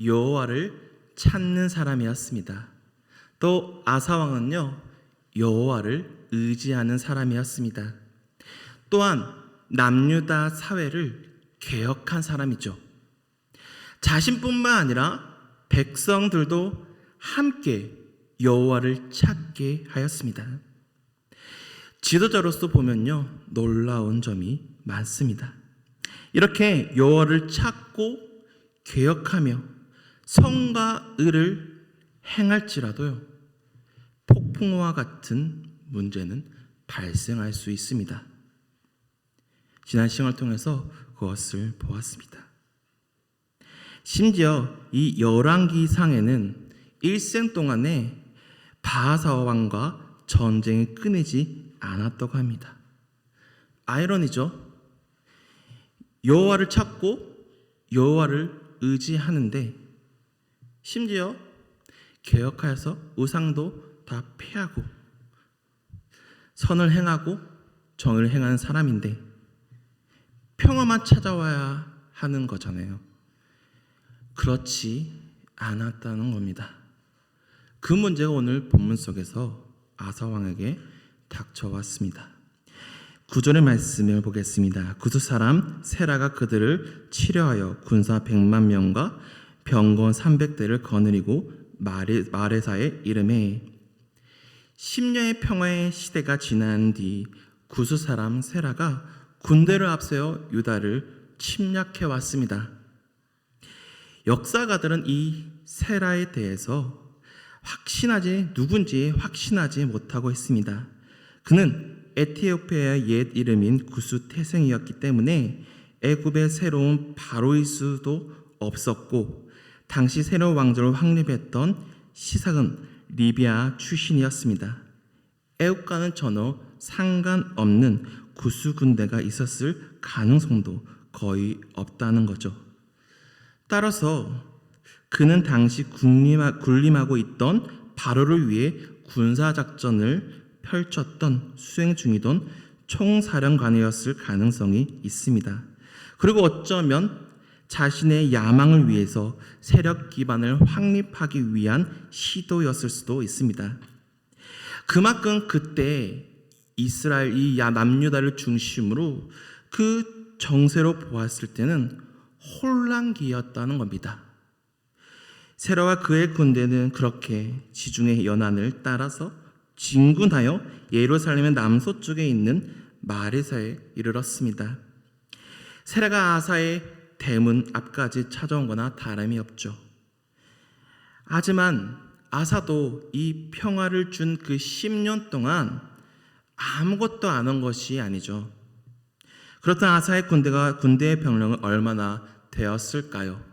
여호와를 찾는 사람이었습니다. 또 아사 왕은요 여호와를 의지하는 사람이었습니다. 또한 남유다 사회를 개혁한 사람이죠. 자신뿐만 아니라 백성들도 함께 여호와를 찾게 하였습니다. 지도자로서 보면요 놀라운 점이 많습니다. 이렇게 여호와를 찾고 개혁하며 성과 의를 행할지라도요 폭풍과 같은 문제는 발생할 수 있습니다. 지난 시간을 통해서 그것을 보았습니다. 심지어 이 열왕기상에는 일생 동안에 바하사 왕과 전쟁이 끊이지 않았다고 합니다. 아이러니죠. 여호와를 찾고 여호와를 의지하는데 심지어 개혁하여서 우상도 다 폐하고 선을 행하고 정의를 행하는 사람인데 평화만 찾아와야 하는 거잖아요. 그렇지 않았다는 겁니다. 그 문제가 오늘 본문 속에서 아사 왕에게 닥쳐왔습니다. 9절의 말씀을 보겠습니다. 구스 사람 세라가 그들을 치려하여 군사 100만 명과 병거 300대를 거느리고 마레사의 이름에 10년의 평화의 시대가 지난 뒤 구스 사람 세라가 군대를 앞세워 유다를 침략해 왔습니다. 역사가들은 이 세라에 대해서 누군지 확신하지 못하고 있습니다. 그는 에티오피아의 옛 이름인 구스 태생이었기 때문에 애굽의 새로운 바로일 수도 없었고 당시 새로운 왕조를 확립했던 시삭은 리비아 출신이었습니다. 애굽과는 전혀 상관없는 구스 군대가 있었을 가능성도 거의 없다는 거죠. 따라서 그는 당시 군림하고 있던 바로를 위해 군사작전을 펼쳤던 수행 중이던 총사령관이었을 가능성이 있습니다. 그리고 어쩌면 자신의 야망을 위해서 세력 기반을 확립하기 위한 시도였을 수도 있습니다. 그만큼 그때 이스라엘 이 남유다를 중심으로 그 정세로 보았을 때는 혼란기였다는 겁니다. 세라와 그의 군대는 그렇게 지중해 연안을 따라서 진군하여 예루살렘의 남서쪽에 있는 마레사에 이르렀습니다. 세라가 아사의 대문 앞까지 찾아온 거나 다름이 없죠. 하지만 아사도 이 평화를 준 그 10년 동안 아무것도 안 한 것이 아니죠. 그렇다면 아사의 군대의 병력은 얼마나 되었을까요?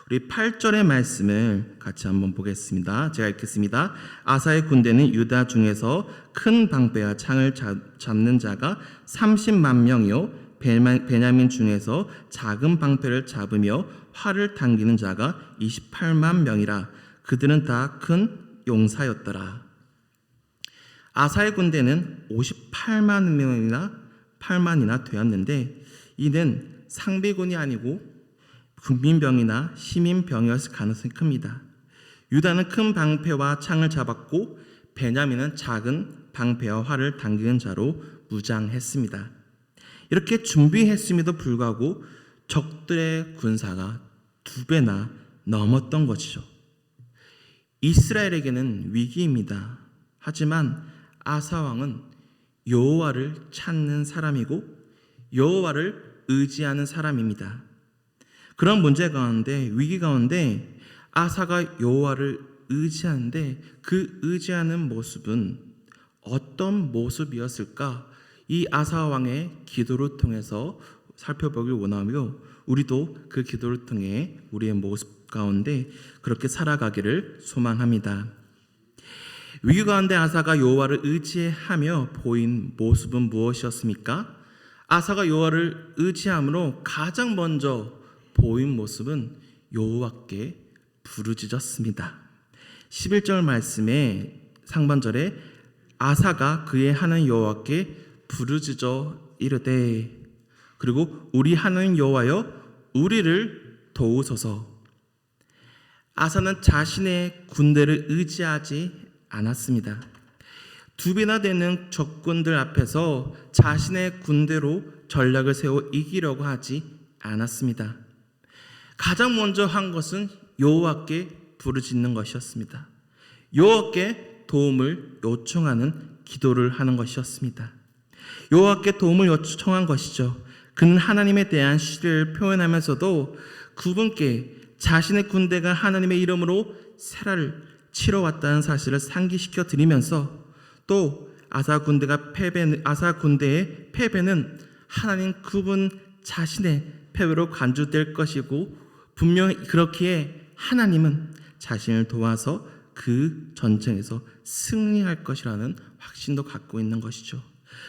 우리 8절의 말씀을 같이 한번 보겠습니다. 제가 읽겠습니다. 아사의 군대는 유다 중에서 큰 방패와 창을 잡는 자가 30만 명이요 베냐민 중에서 작은 방패를 잡으며 활을 당기는 자가 28만 명이라. 그들은 다 큰 용사였더라. 아사의 군대는 58만이나 되었는데 이는 상비군이 아니고 군민병이나 시민병이었을 가능성이 큽니다. 유다는 큰 방패와 창을 잡았고 베냐민은 작은 방패와 활을 당기는 자로 무장했습니다. 이렇게 준비했음에도 불구하고 적들의 군사가 2배나 넘었던 것이죠. 이스라엘에게는 위기입니다. 하지만 아사 왕은 여호와를 찾는 사람이고 여호와를 의지하는 사람입니다. 그런 문제 가운데 위기 가운데 아사가 여호와를 의지하는데 그 의지하는 모습은 어떤 모습이었을까? 이 아사 왕의 기도를 통해서 살펴보길 원하며 우리도 그 기도를 통해 우리의 모습 가운데 그렇게 살아가기를 소망합니다. 위기 가운데 아사가 여호와를 의지하며 보인 모습은 무엇이었습니까? 아사가 여호와를 의지함으로 가장 먼저 보인 모습은 여호와께 부르짖었습니다. 11절 말씀에 상반절에 아사가 그의 하나님 여호와께 부르짖어 이르되 그리고 우리 하나님 여호와여 우리를 도우소서. 아사는 자신의 군대를 의지하지 않았습니다. 두 배나 되는 적군들 앞에서 자신의 군대로 전략을 세워 이기려고 하지 않았습니다. 가장 먼저 한 것은 여호와께 부르짖는 것이었습니다. 여호와께 도움을 요청하는 기도를 하는 것이었습니다. 여호와께 도움을 요청한 것이죠. 그는 하나님에 대한 신뢰를 표현하면서도 그분께 자신의 군대가 하나님의 이름으로 세라를 치러왔다는 사실을 상기시켜 드리면서 또 아사 군대의 패배는 하나님 그분 자신의 패배로 간주될 것이고 분명히 그렇기에 하나님은 자신을 도와서 그 전쟁에서 승리할 것이라는 확신도 갖고 있는 것이죠.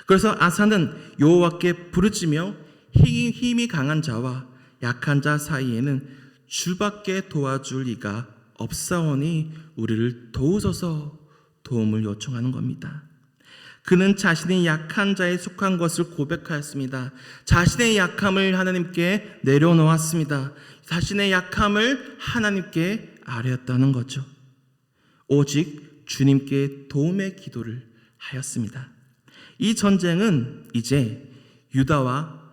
그래서 아사는 여호와께 부르짖으며 힘이 강한 자와 약한 자 사이에는 주밖에 도와줄 이가 없사오니 우리를 도우소서 도움을 요청하는 겁니다. 그는 자신의 약한 자에 속한 것을 고백하였습니다. 자신의 약함을 하나님께 내려놓았습니다. 자신의 약함을 하나님께 아뢰었다는 거죠. 오직 주님께 도움의 기도를 하였습니다. 이 전쟁은 이제 유다와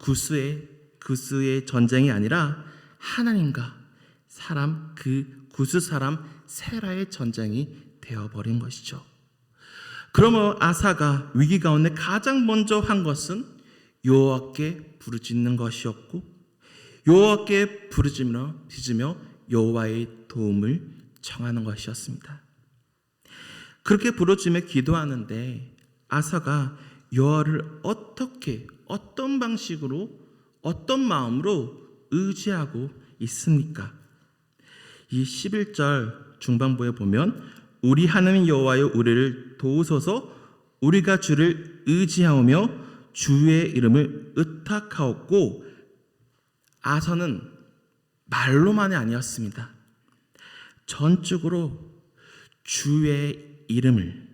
구스의 전쟁이 아니라 하나님과 그 구스 사람 세라의 전쟁이 되어버린 것이죠. 그러므로 아사가 위기 가운데 가장 먼저 한 것은 여호와께 부르짖는 것이었고 여호와께 부르짖으며 여호와의 도움을 청하는 것이었습니다. 그렇게 부르짖으며 기도하는데 아사가 여호와를 어떤 방식으로 어떤 마음으로 의지하고 있습니까? 이 11절 중반부에 보면 우리 하나님 여호와여 우리를 도우소서 우리가 주를 의지하오며 주의 이름을 의탁하옵고 아사는 말로만이 아니었습니다. 전적으로 주의 이름을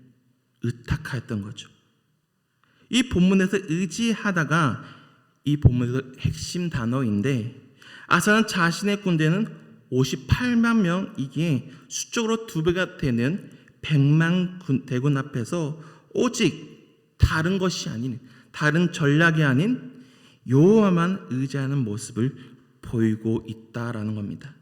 의탁하였던 거죠. 이 본문에서 의지하다가 이 본문에서 핵심 단어인데 아사는 자신의 군대는 58만 명 이게 수적으로 2배가 되는 100만 대군 앞에서 오직 다른 것이 아닌 다른 전략이 아닌 여호와만 의지하는 모습을 보이고 있다라는 겁니다.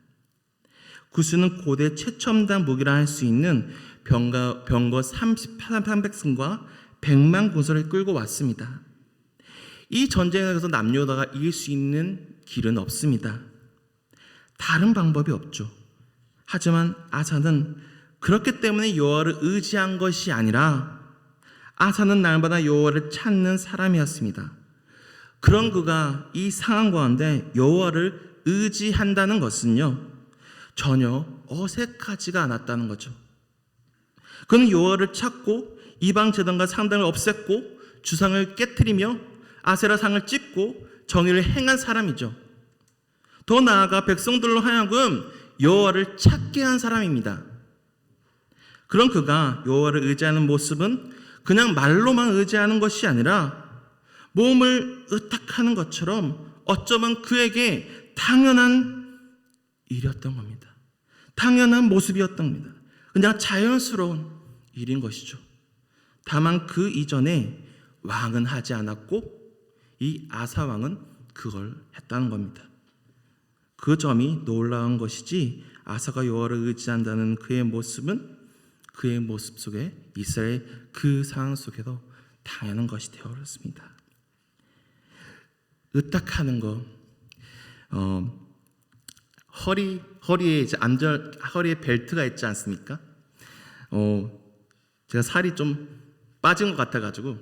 구스는 고대 최첨단 무기라 할 수 있는 병거 300승과 100만 군사를 끌고 왔습니다. 이 전쟁에서 남녀다가 이길 수 있는 길은 없습니다. 다른 방법이 없죠. 하지만 아사는 그렇기 때문에 여호와를 의지한 것이 아니라 아사는 날마다 여호와를 찾는 사람이었습니다. 그런 그가 이 상황 가운데 여호와를 의지한다는 것은요 전혀 어색하지가 않았다는 거죠. 그는 여호와를 찾고 이방 제단과 상당을 없앴고 주상을 깨트리며 아세라 상을 찢고 정의를 행한 사람이죠. 더 나아가 백성들로 하여금 여호와를 찾게 한 사람입니다. 그런 그가 여호와를 의지하는 모습은 그냥 말로만 의지하는 것이 아니라 몸을 의탁하는 것처럼 어쩌면 그에게 당연한 일이었던 겁니다. 당연한 모습이었던 겁니다. 그냥 자연스러운 일인 것이죠. 다만 그 이전에 왕은 하지 않았고 이 아사 왕은 그걸 했다는 겁니다. 그 점이 놀라운 것이지 아사가 여호와를 의지한다는 그의 모습은 그의 모습 속에 이스라엘 그 상황 속에도 당연한 것이 되어버렸습니다. 의탁하는 거, 허리에 이제 허리에 벨트가 있지 않습니까? 제가 살이 좀 빠진 것 같아가지고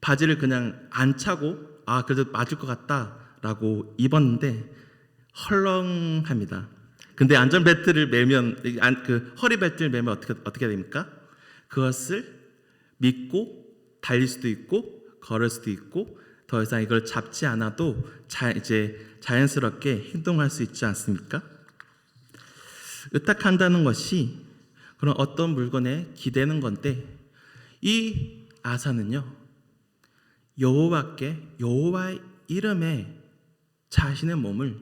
바지를 그냥 안 차고 그래도 맞을 것 같다라고 입었는데 헐렁합니다. 근데 안전벨트를 매면 그 허리벨트를 매면 어떻게 됩니까? 그것을 믿고 달릴 수도 있고 걸을 수도 있고 더 이상 이걸 잡지 않아도 이제 자연스럽게 행동할 수 있지 않습니까? 의탁한다는 것이 그런 어떤 물건에 기대는 건데 이 아사는요 여호와의 이름에 자신의 몸을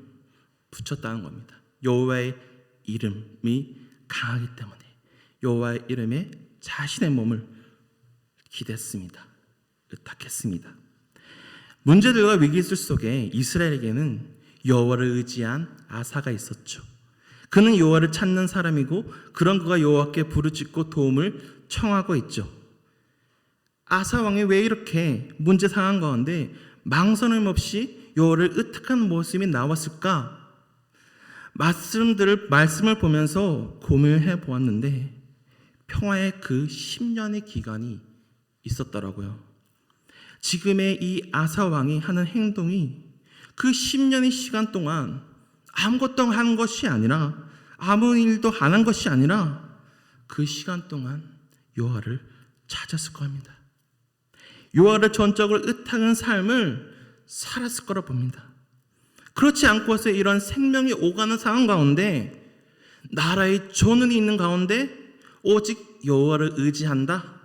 붙였다는 겁니다. 여호와의 이름이 강하기 때문에 여호와의 이름에 자신의 몸을 기댔습니다. 의탁했습니다. 문제들과 위기들 속에 이스라엘에게는 여호와를 의지한 아사가 있었죠. 그는 여호와를 찾는 사람이고 그런 그가 여호와께 부르짖고 도움을 청하고 있죠. 아사 왕이 왜 이렇게 문제 상황 가운데 망설임 없이 여호와를 의탁한 모습이 나왔을까? 말씀을 보면서 고민해 보았는데 평화의 그 10년의 기간이 있었더라고요. 지금의 이 아사 왕이 하는 행동이 그 10년의 시간 동안 아무것도 한 것이 아니라 아무 일도 안 한 것이 아니라 그 시간 동안 여호와를 찾았을 겁니다. 여호와를 전적으로 의탁한 삶을 살았을 거라 봅니다. 그렇지 않고서 이런 생명이 오가는 상황 가운데 나라의 전운이 있는 가운데 오직 여호와를 의지한다.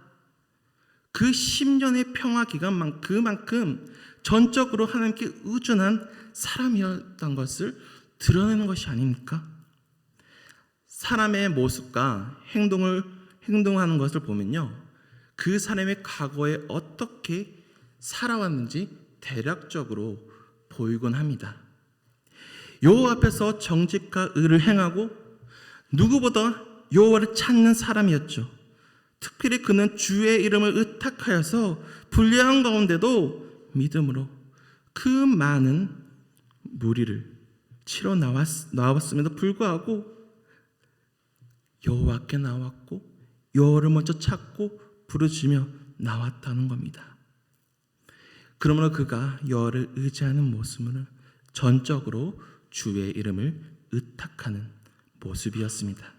그 10년의 평화 기간만 그만큼 전적으로 하나님께 의존한 사람이었던 것을 드러내는 것이 아닙니까? 사람의 모습과 행동하는 것을 보면요, 그 사람의 과거에 어떻게 살아왔는지 대략적으로 보이곤 합니다. 여호와 앞에서 정직과 의를 행하고 누구보다 여호와를 찾는 사람이었죠. 특별히 그는 주의 이름을 의탁하여서 불리한 가운데도 믿음으로 그 많은 무리를 치러 나왔음에도 불구하고 여호와께 나왔고 여호와를 먼저 찾고 부르짖으며 나왔다는 겁니다. 그러므로 그가 여호와를 의지하는 모습은 전적으로 주의 이름을 의탁하는 모습이었습니다.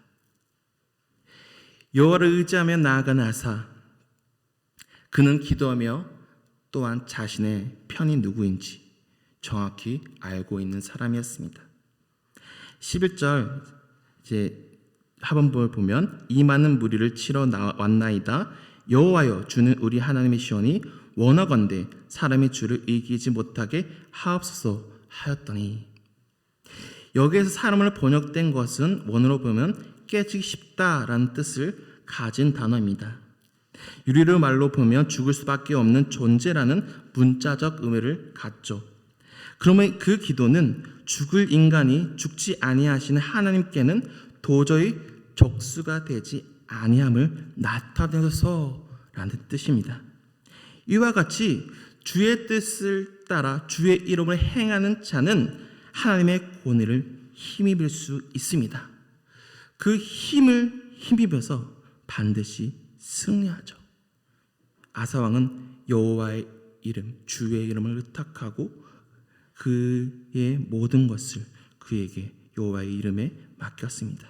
여호와를 의지하며 나아가는 아사, 그는 기도하며 또한 자신의 편이 누구인지 정확히 알고 있는 사람이었습니다. 11절 하반부를 보면 이 많은 무리를 치러 왔나이다. 여호와여 주는 우리 하나님이시오니 원하건대 사람이 주를 이기지 못하게 하옵소서 하였더니, 여기에서 사람을 번역된 것은 원어로 보면 깨지기 쉽다라는 뜻을 가진 단어입니다. 유리로 말로 보면 죽을 수밖에 없는 존재라는 문자적 의미를 갖죠. 그러면 그 기도는 죽을 인간이 죽지 아니하시는 하나님께는 도저히 적수가 되지 아니함을 나타내서라는 뜻입니다. 이와 같이 주의 뜻을 따라 주의 이름을 행하는 자는 하나님의 권위를 힘입을 수 있습니다. 그 힘을 힘입어서 반드시 승리하죠. 아사왕은 여호와의 이름, 주의 이름을 의탁하고 그의 모든 것을 그에게 여호와의 이름에 맡겼습니다.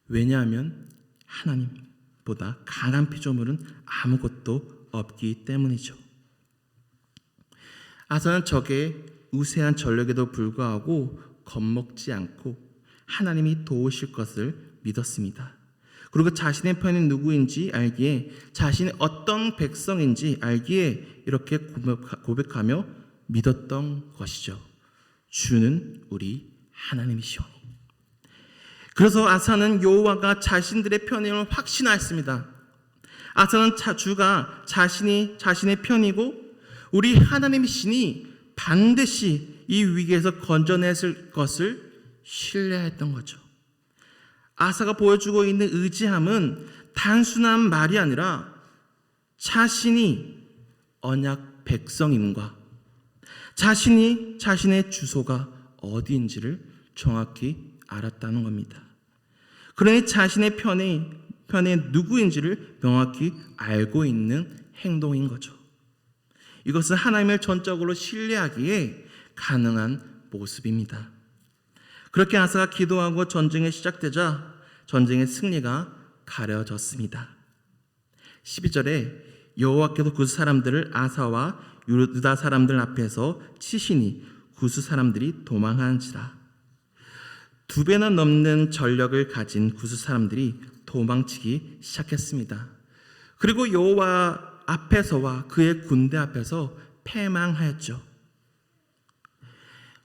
왜냐하면 하나님보다 강한 피조물은 아무것도 없기 때문이죠. 아사는 적의 우세한 전력에도 불구하고 겁먹지 않고 하나님이 도우실 것을 믿었습니다. 그리고 자신의 편이 누구인지 알기에, 자신이 어떤 백성인지 알기에 이렇게 고백하며 믿었던 것이죠. 주는 우리 하나님이시오니. 그래서 아사는 여호와가 자신들의 편임을 확신하였습니다. 아사는 주가 자신의 편이고 우리 하나님이시니 반드시 이 위기에서 건져냈을 것을 신뢰했던 거죠. 아사가 보여주고 있는 의지함은 단순한 말이 아니라 자신이 언약 백성임과 자신의 주소가 어디인지를 정확히 알았다는 겁니다. 그러니 자신의 편에 누구인지를 명확히 알고 있는 행동인 거죠. 이것은 하나님을 전적으로 신뢰하기에 가능한 모습입니다. 그렇게 아사가 기도하고 전쟁이 시작되자 전쟁의 승리가 가려졌습니다. 12절에 여호와께서 구스 사람들을 아사와 유다 사람들 앞에서 치시니 구스 사람들이 도망하는지라. 2배나 넘는 전력을 가진 구스 사람들이 도망치기 시작했습니다. 그리고 여호와 앞에서와 그의 군대 앞에서 패망하였죠.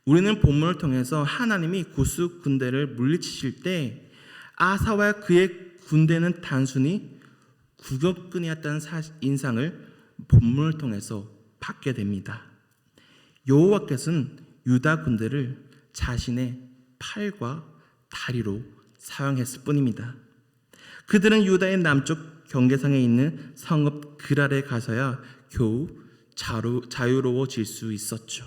우리는 본문을 통해서 하나님이 구스 군대를 물리치실 때 아사와 그의 군대는 단순히 구경꾼이었다는 인상을 본문을 통해서 받게 됩니다. 여호와께서는 유다 군대를 자신의 팔과 다리로 사용했을 뿐입니다. 그들은 유다의 남쪽 경계상에 있는 성읍 그랄에 가서야 겨우 자유로워질 수 있었죠.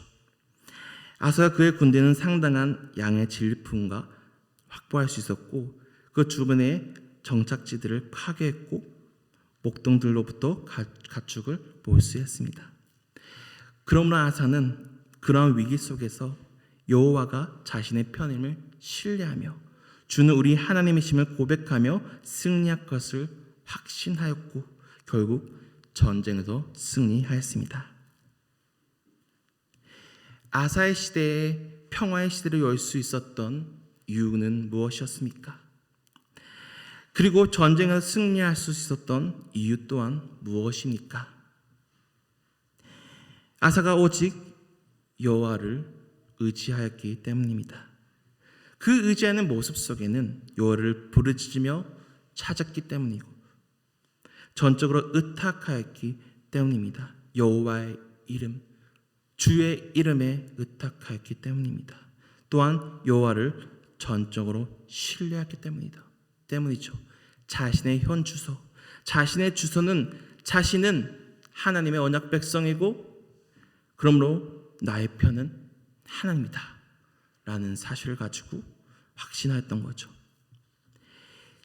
아사와 그의 군대는 상당한 양의 진리품과 확보할 수 있었고 그 주변의 정착지들을 파괴했고 목동들로부터 가축을 몰수했습니다. 그러므로 아사는 그러한 위기 속에서 여호와가 자신의 편임을 신뢰하며 주는 우리 하나님이심을 고백하며 승리할 것을 확신하였고 결국 전쟁에서 승리하였습니다. 아사의 시대에 평화의 시대를 열 수 있었던 이유는 무엇이었습니까? 그리고 전쟁에서 승리할 수 있었던 이유 또한 무엇입니까? 아사가 오직 여호와를 의지하였기 때문입니다. 그 의지하는 모습 속에는 여호와를 부르짖으며 찾았기 때문이고 전적으로 의탁하였기 때문입니다. 여호와의 이름, 주의 이름에 의탁하였기 때문입니다. 또한 여호와를 전적으로 신뢰했기 때문이죠. 자신의 현 주소, 자신의 주소는 자신은 하나님의 언약 백성이고 그러므로 나의 편은 하나님이다 라는 사실을 가지고 확신하였던 거죠.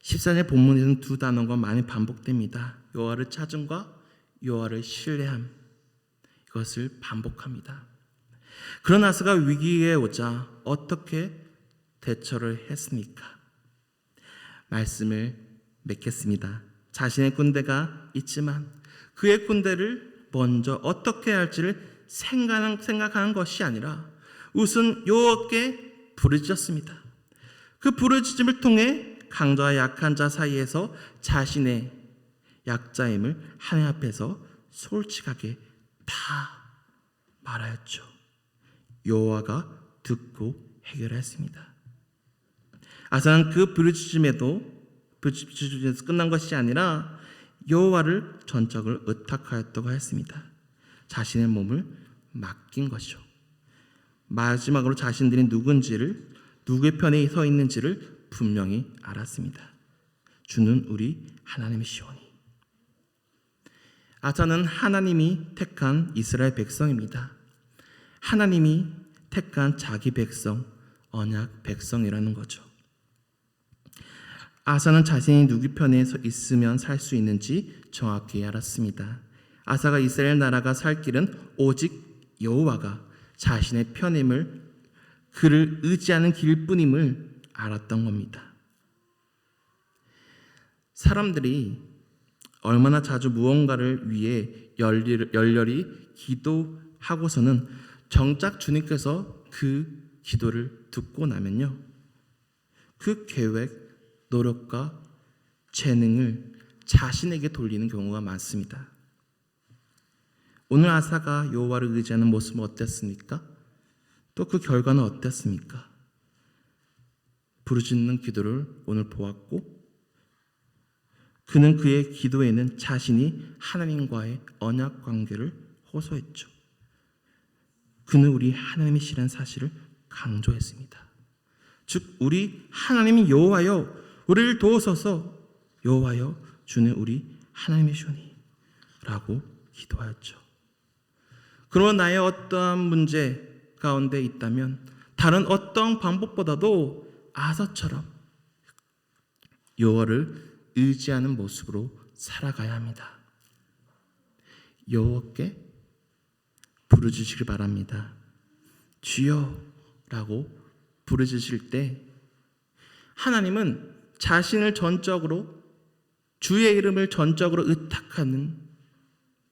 14절 본문에는 두 단어가 많이 반복됩니다. 여호와를 찾음과 여호와를 신뢰함, 이것을 반복합니다. 그런 아사가 위기에 오자 어떻게 대처를 했습니까? 말씀을 맺겠습니다. 자신의 군대가 있지만 그의 군대를 먼저 어떻게 할지를 생각하는 것이 아니라 우선 여호와께 부르짖었습니다. 그 부르짖음을 통해 강자와 약한 자 사이에서 자신의 약자임을 하나님 앞에서 솔직하게 다 말하였죠. 여호와가 듣고 해결했습니다. 아사는 그 부르짖음에서 끝난 것이 아니라 여호와를 전적을 의탁하였다고 했습니다. 자신의 몸을 맡긴 것이죠. 마지막으로 자신들이 누군지를, 누구의 편에 서 있는지를 분명히 알았습니다. 주는 우리 하나님이시오니. 아사는 하나님이 택한 이스라엘 백성입니다. 하나님이 택한 자기 백성, 언약 백성이라는 거죠. 아사는 자신이 누구 편에 서 있으면 살 수 있는지 정확히 알았습니다. 아사가 이스라엘 나라가 살 길은 오직 여호와가 자신의 편임을, 그를 의지하는 길뿐임을 알았던 겁니다. 사람들이 얼마나 자주 무언가를 위해 열렬히 기도하고서는 정작 주님께서 그 기도를 듣고 나면요, 그 계획, 노력과 재능을 자신에게 돌리는 경우가 많습니다. 오늘 아사가 여호와를 의지하는 모습은 어땠습니까? 또 그 결과는 어땠습니까? 부르짖는 기도를 오늘 보았고, 그는 그의 기도에는 자신이 하나님과의 언약 관계를 호소했죠. 그는 우리 하나님이시라는 사실을 강조했습니다. 즉 우리 하나님이 여호와여 우리를 도우소서, 여호와여 주는 우리 하나님이시오니 라고 기도하였죠. 그러면 나의 어떠한 문제 가운데 있다면 다른 어떤 방법보다도 아사처럼 여호와를 의지하는 모습으로 살아가야 합니다. 여호와께 부르짖으시길 바랍니다. 주여 라고 부르짖으실 때 하나님은 자신을 전적으로, 주의 이름을 전적으로 의탁하는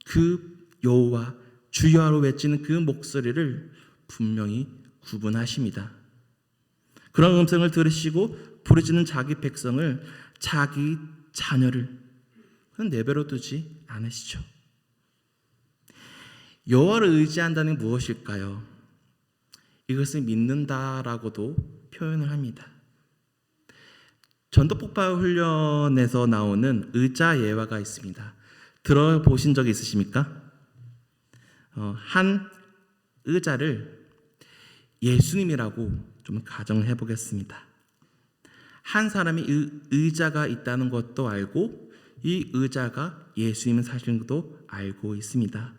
그 여호와, 주여로 외치는 그 목소리를 분명히 구분하십니다. 그런 음성을 들으시고 부르짖는 자기 백성을, 자기 자녀를 내버려 두지 않으시죠. 여호와를 의지한다는 게 무엇일까요? 이것을 믿는다라고도 표현을 합니다. 전도폭발 훈련에서 나오는 의자 예화가 있습니다. 들어보신 적이 있으십니까? 한 의자를 예수님이라고 좀 가정을 해보겠습니다. 한 사람이 의자가 있다는 것도 알고 이 의자가 예수님을 사시는 것도 알고 있습니다.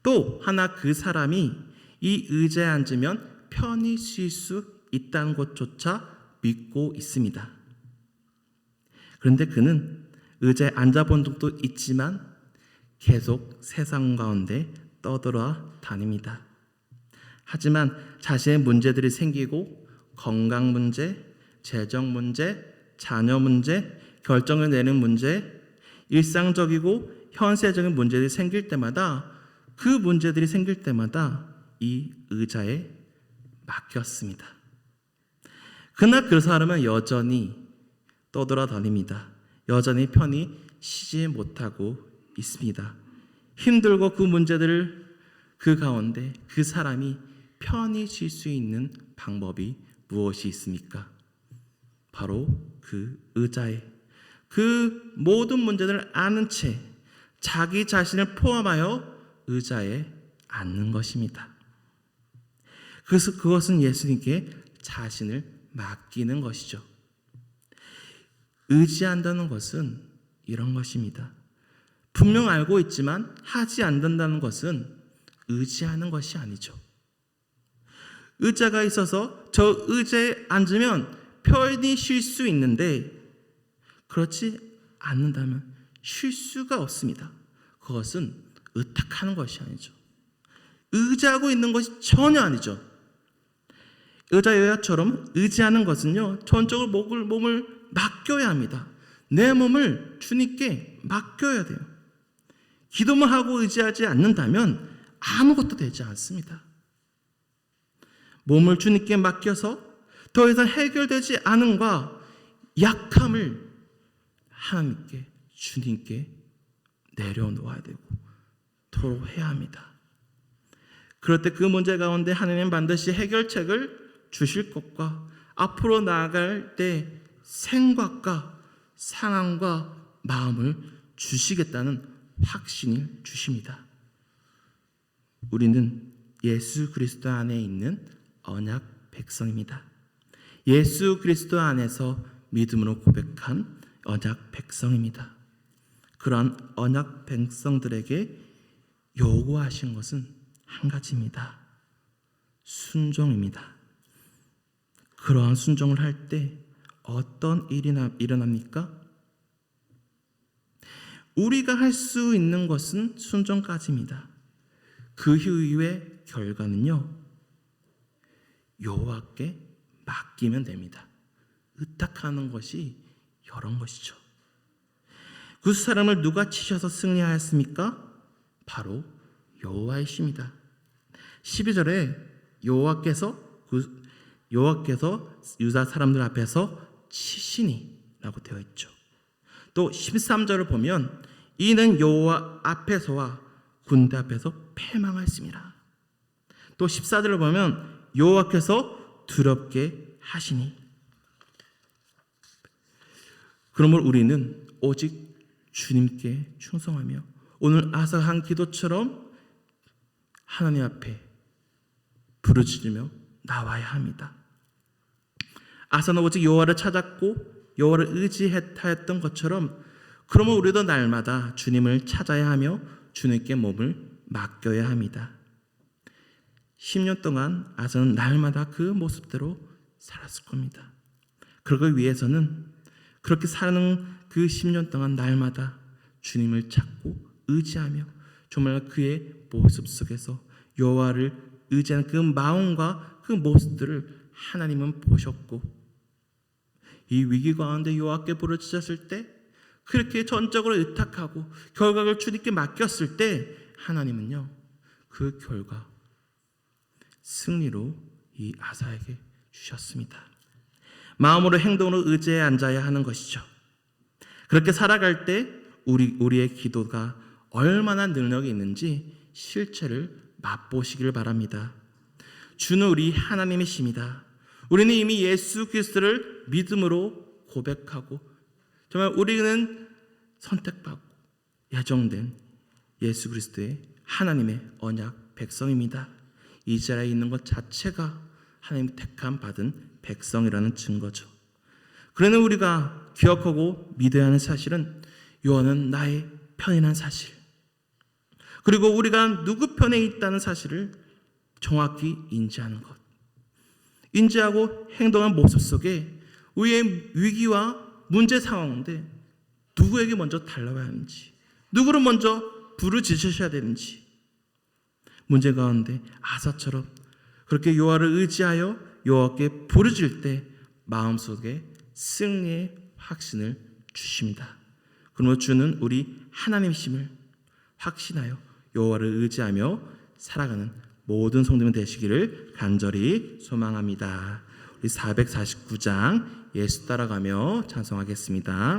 또 하나 그 사람이 이 의자에 앉으면 편히 쉴 수 있다는 것조차 믿고 있습니다. 그런데 그는 의자에 앉아본 적도 있지만 계속 세상 가운데 떠돌아 다닙니다. 하지만 자신의 문제들이 생기고 건강 문제, 재정 문제, 자녀 문제, 결정을 내는 문제, 일상적이고 현세적인 문제들이 생길 때마다 그 문제들이 생길 때마다 이 의자에 맡겼습니다. 그러나 그 사람은 여전히 떠돌아 다닙니다. 여전히 편히 쉬지 못하고 있습니다. 힘들고 그 문제들을 그 가운데 그 사람이 편히 쉴 수 있는 방법이 무엇이 있습니까? 바로 그 의자에 그 모든 문제들을 아는 채 자기 자신을 포함하여 의자에 앉는 것입니다. 그래서 그것은 예수님께 자신을 맡기는 것이죠. 의지한다는 것은 이런 것입니다. 분명 알고 있지만 하지 않는다는 것은 의지하는 것이 아니죠. 의자가 있어서 저 의자에 앉으면 편히 쉴 수 있는데 그렇지 않는다면 쉴 수가 없습니다. 그것은 의탁하는 것이 아니죠. 의지하고 있는 것이 전혀 아니죠. 의자 여자처럼 의지하는 것은요, 전적으로 몸을 맡겨야 합니다. 내 몸을 주님께 맡겨야 돼요. 기도만 하고 의지하지 않는다면 아무것도 되지 않습니다. 몸을 주님께 맡겨서 더 이상 해결되지 않음과 약함을 하나님께, 주님께 내려놓아야 되고 토로해야 합니다. 그럴 때 그 문제 가운데 하나님은 반드시 해결책을 주실 것과 앞으로 나아갈 때 생각과 상황과 마음을 주시겠다는 확신을 주십니다. 우리는 예수 그리스도 안에 있는 언약 백성입니다. 예수 그리스도 안에서 믿음으로 고백한 언약 백성입니다. 그러한 언약 백성들에게 요구하신 것은 한 가지입니다. 순종입니다. 그러한 순종을 할 때 어떤 일이 일어납니까? 우리가 할 수 있는 것은 순종까지입니다. 그 이후의 결과는요, 여호와께 맡기면 됩니다. 의탁하는 것이 이런 것이죠. 그 사람을 누가 치셔서 승리하였습니까? 바로 여호와이십니다. 12절에 여호와께서 유다 사람들 앞에서 치시니라고 되어 있죠. 또 13절을 보면 이는 여호와 앞에서와 군대 앞에서 패망하였습니다. 또 14절을 보면 여호와께서 두렵게 하시니. 그러므로 우리는 오직 주님께 충성하며 오늘 아사가 한 기도처럼 하나님 앞에 부르짖으며 나와야 합니다. 아사는 오직 여호와를 찾았고 여호와를 의지하였던 것처럼 그러면 우리도 날마다 주님을 찾아야 하며 주님께 몸을 맡겨야 합니다. 10년 동안 아사는 날마다 그 모습대로 살았을 겁니다. 그러기 위해서는 그렇게 사는 그 10년 동안 날마다 주님을 찾고 의지하며 정말 그의 모습 속에서 여호와를 의지하는 그 마음과 그 모습들을 하나님은 보셨고 이 위기 가운데 여호와께 부르짖었을 때 그렇게 전적으로 의탁하고 결과를 주님께 맡겼을 때 하나님은요 그 결과 승리로 이 아사에게 주셨습니다. 마음으로 행동으로 의지에 앉아야 하는 것이죠. 그렇게 살아갈 때 우리의 기도가 얼마나 능력이 있는지 실체를 맛보시길 바랍니다. 주는 우리 하나님이십니다. 우리는 이미 예수 그리스도를 믿음으로 고백하고 정말 우리는 선택받고 예정된 예수 그리스도의 하나님의 언약 백성입니다. 이 자리에 있는 것 자체가 하나님 택함 받은 백성이라는 증거죠. 그러나 우리가 기억하고 믿어야 하는 사실은 요한은 나의 편이라는 사실, 그리고 우리가 누구 편에 있다는 사실을 정확히 인지하는 것, 인지하고 행동한 모습 속에 우리의 위기와 문제 상황인데 누구에게 먼저 달려가야 하는지, 누구를 먼저 부르짖으셔야 되는지, 문제 가운데 아사처럼 그렇게 여호와를 의지하여 여호와께 부르짖을 때 마음속에 승리의 확신을 주십니다. 그러므로 주는 우리 하나님이심을 확신하여 여호와를 의지하며 살아가는 모든 성도님 되시기를 간절히 소망합니다. 우리 449장 예수 따라가며 찬송하겠습니다.